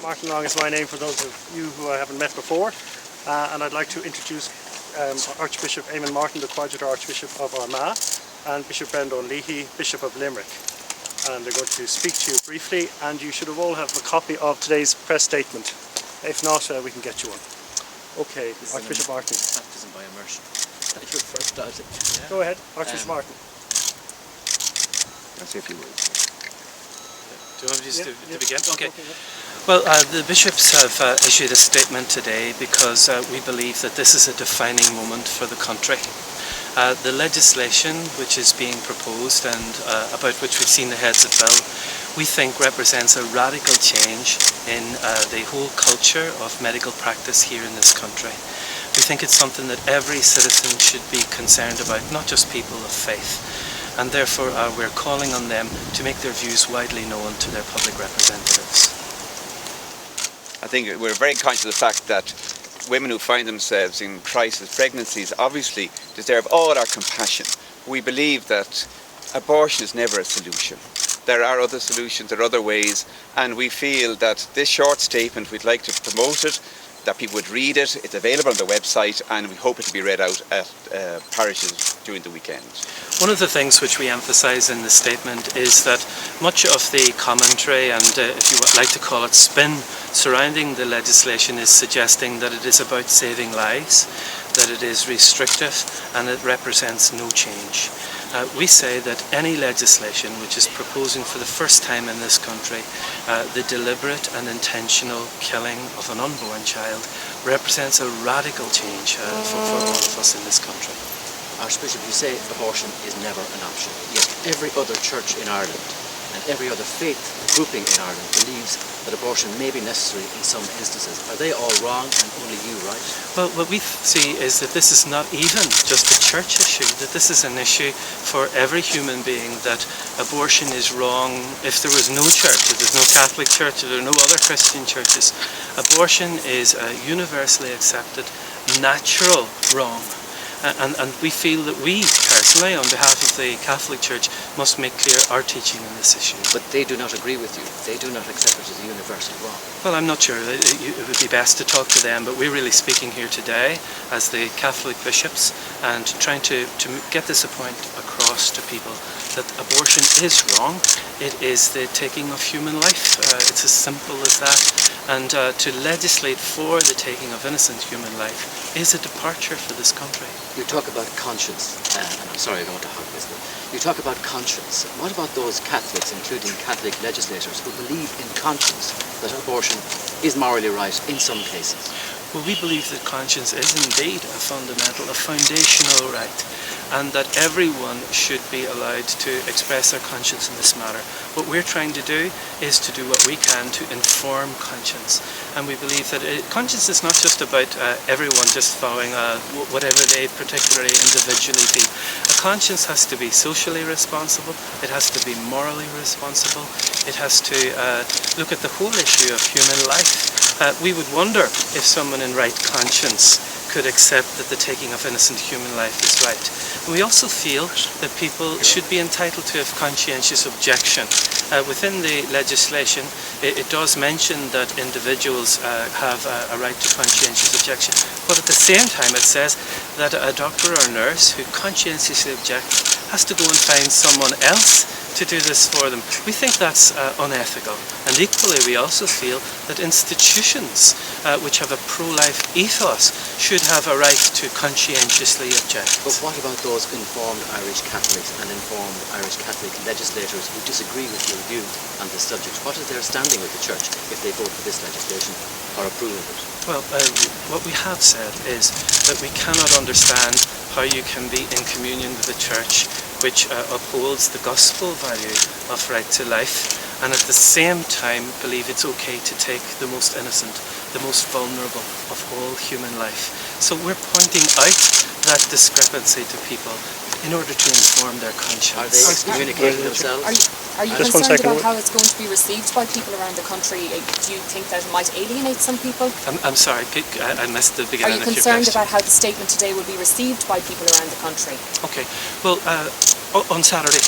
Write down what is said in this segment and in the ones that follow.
Martin Long is my name for those of you who I haven't met before, and I'd like to introduce Archbishop Eamon Martin, the Coadjutor Archbishop of Armagh, and Bishop Brendan Leahy, Bishop of Limerick. And they're going to speak to you briefly, and you should have all have a copy of today's press statement. If not, we can get you one. Okay, Archbishop Martin. Baptism by immersion. Your first started. Yeah. Go ahead, Archbishop Martin. I'll say a few words. Do you want me to begin? Okay. Well, the bishops have issued a statement today because we believe that this is a defining moment for the country. The legislation which is being proposed and about which we've seen the heads of bill, we think represents a radical change in the whole culture of medical practice here in this country. We think it's something that every citizen should be concerned about, not just people of faith. And therefore we're calling on them to make their views widely known to their public representatives. I think we're very conscious of the fact that women who find themselves in crisis pregnancies obviously deserve all our compassion. We believe that abortion is never a solution. There are other solutions, there are other ways, and we feel that this short statement, we'd like to promote it, that people would read it. It's available on the website, and we hope it to be read out at parishes during the weekend. One of the things which we emphasise in the statement is that much of the commentary and, if you would like to call it, spin surrounding the legislation is suggesting that it is about saving lives, that it is restrictive, and it represents no change. We say that any legislation which is proposing for the first time in this country the deliberate and intentional killing of an unborn child represents a radical change for all of us in this country. Archbishop, you say abortion is never an option, yet every other church in Ireland and every other faith grouping in Ireland believes that abortion may be necessary in some instances. Are they all wrong and only you right? Well, what we see is that this is not even just a church issue, that this is an issue for every human being, that abortion is wrong if there was no church, if there's no Catholic church, if there are no other Christian churches. Abortion is a universally accepted, natural wrong. And we feel that we, personally, on behalf of the Catholic Church, must make clear our teaching on this issue. But they do not agree with you. They do not accept it as a universal wrong. Well, I'm not sure. It would be best to talk to them, but we're really speaking here today as the Catholic bishops and trying to get this point across to people that abortion is wrong. It is the taking of human life. It's as simple as that. And to legislate for the taking of innocent human life is a departure for this country. You talk about conscience, and I'm sorry I don't want to hog this, but you talk about conscience. What about those Catholics, including Catholic legislators, who believe in conscience that abortion is morally right in some cases? Well, we believe that conscience is indeed a fundamental, a foundational right, and that everyone should be allowed to express their conscience in this matter. What we're trying to do is to do what we can to inform conscience, and we believe that conscience is not just about everyone just following whatever they particularly individually feel. A conscience has to be socially responsible, it has to be morally responsible, it has to look at the whole issue of human life. We would wonder if someone in right conscience could accept that the taking of innocent human life is right. And we also feel that people should be entitled to have conscientious objection. Within the legislation, it does mention that individuals have a right to conscientious objection, but at the same time it says that a doctor or nurse who conscientiously objects has to go and find someone else to do this for them. We think that's unethical, and equally we also feel that institutions which have a pro-life ethos should have a right to conscientiously object. But what about those informed Irish Catholics and informed Irish Catholic legislators who disagree with your view on this subject? What is their standing with the Church if they vote for this legislation or approve of it? Well, what we have said is that we cannot understand how you can be in communion with the Church which upholds the gospel value of right to life, and at the same time believe it's okay to take the most innocent, the most vulnerable of all human life. So we're pointing out that discrepancy to people in order to inform their conscience. Are they excommunicating themselves? Are you concerned about how it's going to be received by people around the country? Do you think that it might alienate some people? I'm sorry, I missed the beginning of your question. Are you concerned about how the statement today will be received by people around the country? Okay, well, on Saturday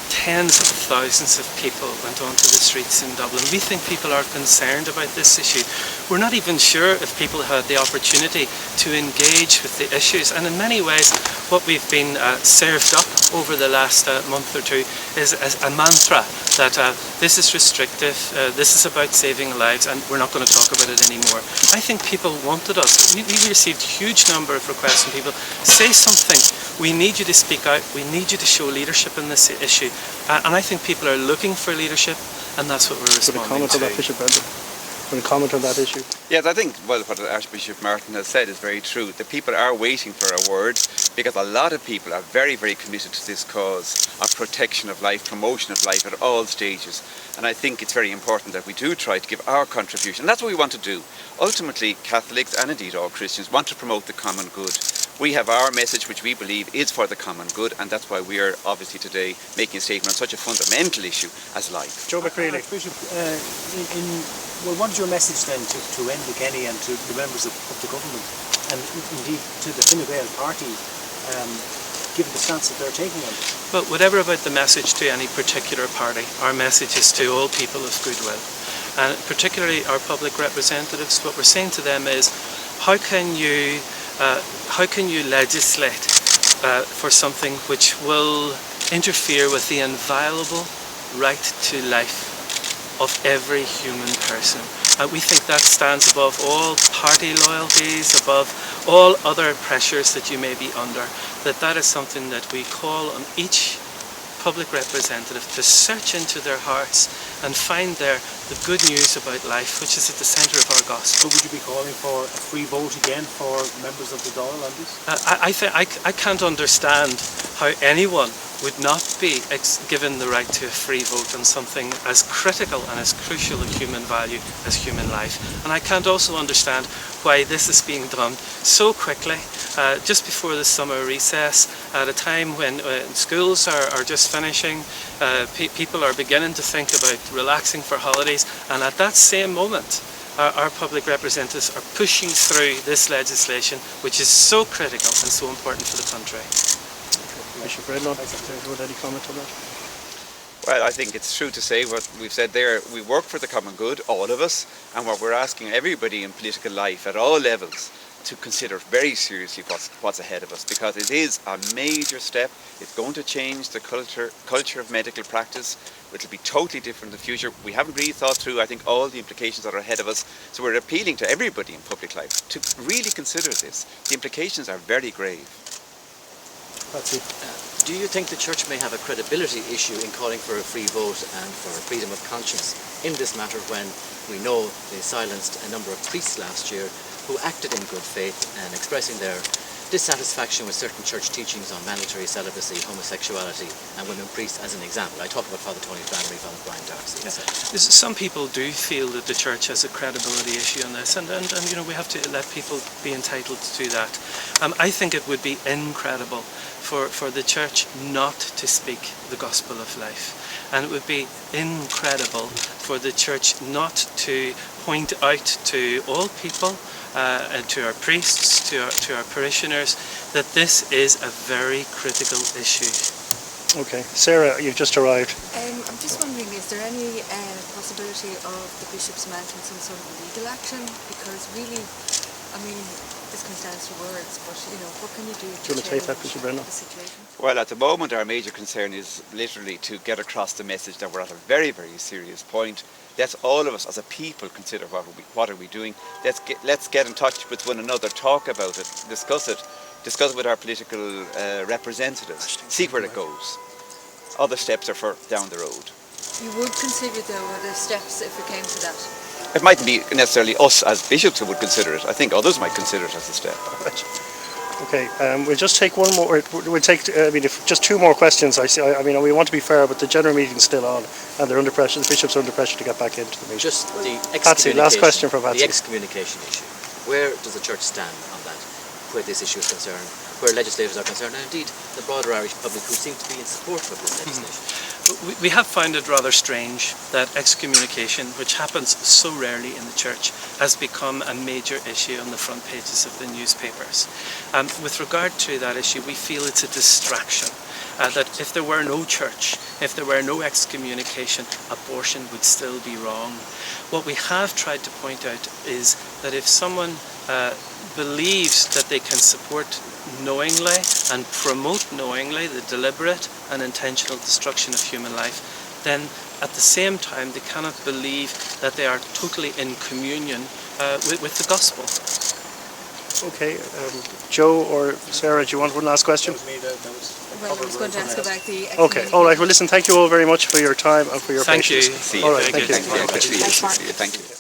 tens of thousands of people went onto the streets in Dublin. We think people are concerned about this issue. We're not even sure if people had the opportunity to engage with the issues, and in many ways what we've been served up over the last month or two is a mantra that this is restrictive, this is about saving lives, and we're not going to talk about it anymore. I think people wanted us. We received a huge number of requests from people. Say something. We need you to speak out. We need you to show leadership in this issue. And I think people are looking for leadership, and that's what we're responding to. Comment on that, Bishop Brendan? Want to comment on that issue? Yes, I think, well, what Archbishop Martin has said is very true. The people are waiting for a word, because a lot of people are very, very committed to this cause of protection of life, promotion of life at all stages. And I think it's very important that we do try to give our contribution. And that's what we want to do. Ultimately, Catholics and indeed all Christians want to promote the common good. We have our message, which we believe is for the common good, and that's why we are obviously today making a statement on such a fundamental issue as life. Joe McCreely. Bishop, well, what is your message then to Enda Kenny and to the members of the government, and indeed to the Fine Gael party, given the stance that they're taking on this? Well, whatever about the message to any particular party, our message is to all people of goodwill. And particularly our public representatives, what we're saying to them is, how can you legislate for something which will interfere with the inviolable right to life of every human person? We think that stands above all party loyalties, above all other pressures that you may be under, that is something that we call on each public representative to search into their hearts and find there the good news about life, which is at the centre of our gospel. So would you be calling for a free vote again for members of the Dáil on this? I can't understand how anyone would not be given the right to a free vote on something as critical and as crucial a human value as human life. And I can't also understand why this is being done so quickly, just before the summer recess, at a time when schools are just finishing, people are beginning to think about relaxing for holidays, and at that same moment our public representatives are pushing through this legislation, which is so critical and so important for the country. Bishop Brendan, any comment on that? Well, I think it's true to say what we've said there. We work for the common good, all of us, and what we're asking everybody in political life at all levels to consider very seriously what's ahead of us, because it is a major step. It's going to change the culture of medical practice. It'll be totally different in the future. We haven't really thought through, I think, all the implications that are ahead of us. So we're appealing to everybody in public life to really consider this. The implications are very grave. That's it. Do you think the Church may have a credibility issue in calling for a free vote and for freedom of conscience in this matter, when we know they silenced a number of priests last year who acted in good faith and expressing their dissatisfaction with certain church teachings on mandatory celibacy, homosexuality and women priests as an example? I talk about Father Tony Flannery, Father Brian Darcy, etc. Some people do feel that the Church has a credibility issue on this, and you know, we have to let people be entitled to that. I think it would be incredible for the Church not to speak the gospel of life, and it would be incredible for the Church not to point out to all people, and to our priests, to our parishioners, that this is a very critical issue. Okay, Sarah, you've just arrived. I'm just wondering, is there any possibility of the bishops mounting some sort of legal action? Because really, I mean, this comes down to words, but you know, what can you do to change the situation? Well, at the moment our major concern is literally to get across the message that we're at a very, very serious point. Let's all of us as a people consider what are we doing. Let's get in touch with one another, talk about it, discuss it with our political representatives, see where it goes. Other steps are for down the road. You would consider though other steps if it came to that? It mightn't be necessarily us as bishops who would consider it. I think others might consider it as a step. Okay, we'll just take one more. We'll take. Just two more questions. I mean, we want to be fair, but the general meeting's still on, and they're under pressure. The bishops are under pressure to get back into the meeting. Just the Patsy, last question from Patsy. The excommunication issue. Where does the Church stand on that? Where this issue is concerned, where legislators are concerned, and indeed the broader Irish public who seem to be in support of this legislation? We have found it rather strange that excommunication, which happens so rarely in the church, has become a major issue on the front pages of the newspapers. With regard to that issue, we feel it's a distraction. That if there were no church, if there were no excommunication, abortion would still be wrong. What we have tried to point out is that if someone believes that they can support knowingly and promote knowingly the deliberate and intentional destruction of human life, then at the same time they cannot believe that they are totally in communion with the gospel. Okay, Joe or Sarah, do you want one last question? Well, I was going to ask about the Okay, all right. Well, listen, thank you all very much for your time and for your Thank you. patience. See you. All right, Thank thank you. you. Thanks, Mark. Thank you.